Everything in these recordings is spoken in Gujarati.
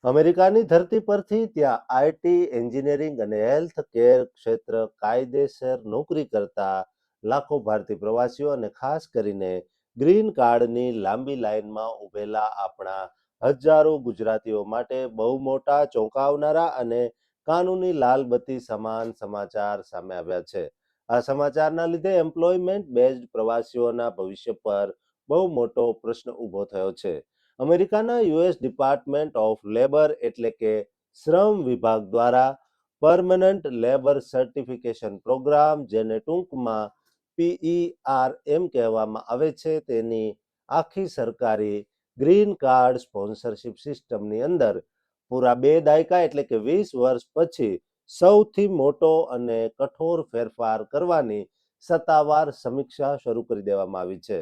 અમેરિકાની ધરતી પરથી ત્યાં આઈટી, એન્જિનિયરિંગ અને હેલ્થ કેર ક્ષેત્ર કાયદેસર નોકરી કરતા લાખો ભારતીય પ્રવાસીઓ અને ખાસ કરીને ગ્રીન કાર્ડની લાંબી લાઈનમાં ઊભેલા આપણા હજારો ગુજરાતીઓ માટે બહુ મોટા ચોંકાવનારા અને કાનૂની લાલબત્તી સમાન સમાચાર સામે આવ્યા છે. આ સમાચારના લીધે એમ્પ્લોયમેન્ટ બેઝડ પ્રવાસીઓના ભવિષ્ય પર બહુ મોટો પ્રશ્ન ઊભો થયો છે. અમેરિકાના યુએસ ડિપાર્ટમેન્ટ ઓફ લેબર એટલે કે શ્રમ વિભાગ દ્વારા પરમનન્ટ લેબર સર્ટિફિકેશન પ્રોગ્રામ, જેને ટૂંકમાં PERM કહેવામાં આવે છે, તેની આખી સરકારી ગ્રીન કાર્ડ સ્પોન્સરશિપ સિસ્ટમની અંદર પૂરા 2 દાયકા એટલે કે 20 વર્ષ પછી સૌથી મોટો અને કઠોર ફેરફાર કરવાની સત્તાવાર સમીક્ષા શરૂ કરી દેવામાં આવી છે.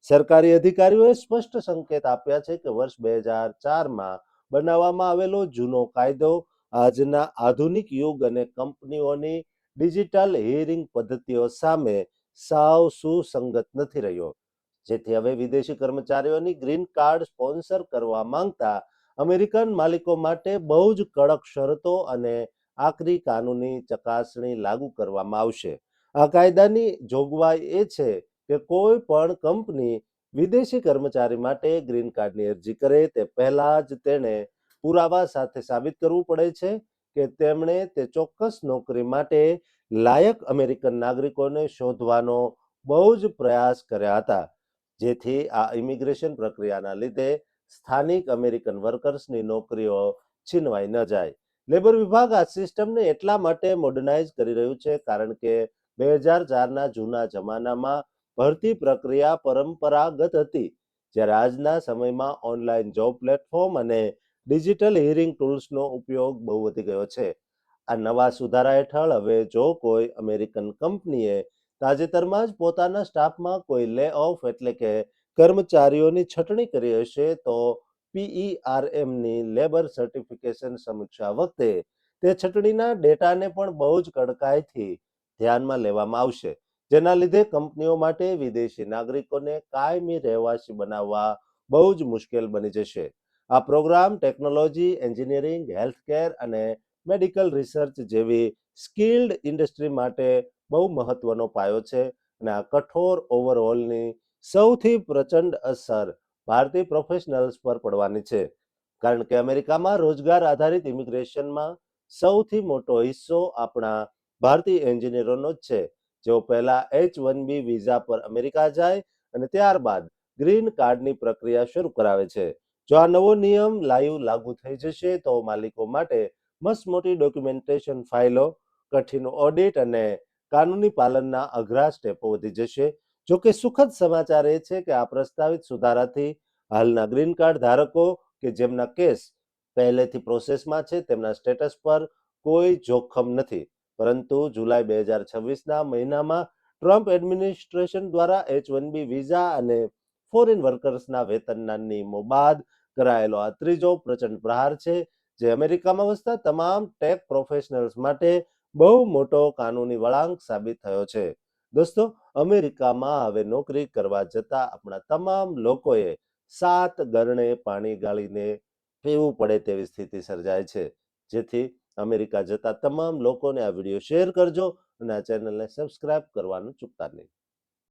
સરકારી અધિકારીઓએ સ્પષ્ટ સંકેત આપ્યા છે કે વર્ષ 2004માં બનાવવામાં આવેલો જૂનો કાયદો આજના આધુનિક યુગ અને કંપનીઓની ડિજિટલ હિયરિંગ પદ્ધતિઓ સામે સાવ સુસંગત નથી રહ્યો. જેથી હવે વિદેશી કર્મચારીઓની ગ્રીન કાર્ડ સ્પોન્સર કરવા માંગતા અમેરિકન માલિકો માટે બહુ જ કડક શરતો અને આકરી કાનૂની ચકાસણી લાગુ કરવામાં આવશે. આ કાયદાની જોગવાઈ એ છે કે કોઈ પણ કંપની વિદેશી કર્મચારી માટે ગ્રીન કાર્ડની અરજી કરે તે પહેલા જ તેણે પુરાવા સાથે સાબિત કરવું પડે છે કે તેમણે તે ચોક્કસ નોકરી માટે લાયક અમેરિકન નાગરિકોને શોધવાનો બહુ જ પ્રયાસ કર્યા હતા, જેથી આ ઇમિગ્રેશન પ્રક્રિયાના લીધે સ્થાનિક અમેરિકન વર્કર્સની નોકરીઓ છીનવાઈ ન જાય. લેબર વિભાગ આ સિસ્ટમને એટલા માટે મોડર્નાઇઝ કરી રહ્યું છે કારણ કે 2004ના જૂના જમાનામાં ભરતી પ્રક્રિયા પરંપરાગત હતી, જ્યારે આજના સમયમાં ઓનલાઈન જોબ પ્લેટફોર્મ અને ડિજિટલ હિયરિંગ ટૂલ્સનો ઉપયોગ બહુ વધી ગયો છે. આ નવા સુધારા હેઠળ હવે જો કોઈ અમેરિકન કંપનીએ તાજેતરમાં જ પોતાના સ્ટાફમાં કોઈ લે ઓફ એટલે કે કર્મચારીઓની છટણી કરી હશે તો PERMની લેબર સર્ટિફિકેશન સમીક્ષા વખતે તે છટણીના ડેટાને પણ બહુ જ કડકાઈથી ધ્યાનમાં લેવામાં આવશે, જેના લીધે કંપનીઓ માટે વિદેશી નાગરિકોને કાયમી રહેવાસી બનાવવા બહુ જ મુશ્કેલ બની જશે. આ પ્રોગ્રામ ટેકનોલોજી, એન્જિનિયરિંગ, હેલ્થકેર અને મેડિકલ રિસર્ચ જેવી સ્કિલ્ડ ઇન્ડસ્ટ્રી માટે બહુ મહત્વનો પાયો છે અને આ કઠોર ઓવરઓલની સૌથી પ્રચંડ અસર ભારતીય પ્રોફેશનલ્સ પર પડવાની છે, કારણ કે અમેરિકામાં રોજગાર આધારિત ઇમિગ્રેશનમાં સૌથી મોટો હિસ્સો આપણા ભારતીય એન્જિનિયરોનો જ છે, જેઓ પહેલા H-1B વિઝા પર અમેરિકા જાય અને ત્યારબાદ ગ્રીન કાર્ડની પ્રક્રિયા શરૂ કરાવે છે. જો આ નવો નિયમ લાગુ થઈ જશે તો માલિકો માટે મસ્ત મોટી ડોક્યુમેન્ટેશન ફાઇલો, કઠિન ઓડિટ અને કાનૂની પાલનના અઘરા સ્ટેપો વધી જશે. જો કે સુખદ સમાચાર એ છે કે આ પ્રસ્તાવિત સુધારાથી હાલના ગ્રીન કાર્ડ ધારકો કે જેમના કેસ પહેલેથી પ્રોસેસમાં છે તેમના સ્ટેટસ પર કોઈ જોખમ નથી, પરંતુ જુલાઈ 2026ના મહિનામાં ટ્રમ્પ એડમિનિસ્ટ્રેશન દ્વારા H-1B વિઝા અને ફોરેન વર્કર્સના વેતનના નિયમો બાદ કરાયેલો આ ત્રીજો પ્રચંડ પ્રહાર છે, જે અમેરિકામાં વસતા તમામ ટેક પ્રોફેશનલ્સ માટે બહુ મોટો કાનૂની વળાંક સાબિત થયો છે. દોસ્તો, અમેરિકામાં હવે નોકરી કરવા જતા આપણા તમામ લોકોએ 7 ગરણે પાણી ગાળીને પીવું પડે તેવી સ્થિતિ સર્જાય છે. જેથી અમેરિકા જતા તમામ લોકોને આ વિડીયો શેર કરજો અને આ ચેનલને સબસ્ક્રાઇબ કરવાનું ચૂકતા નહીં.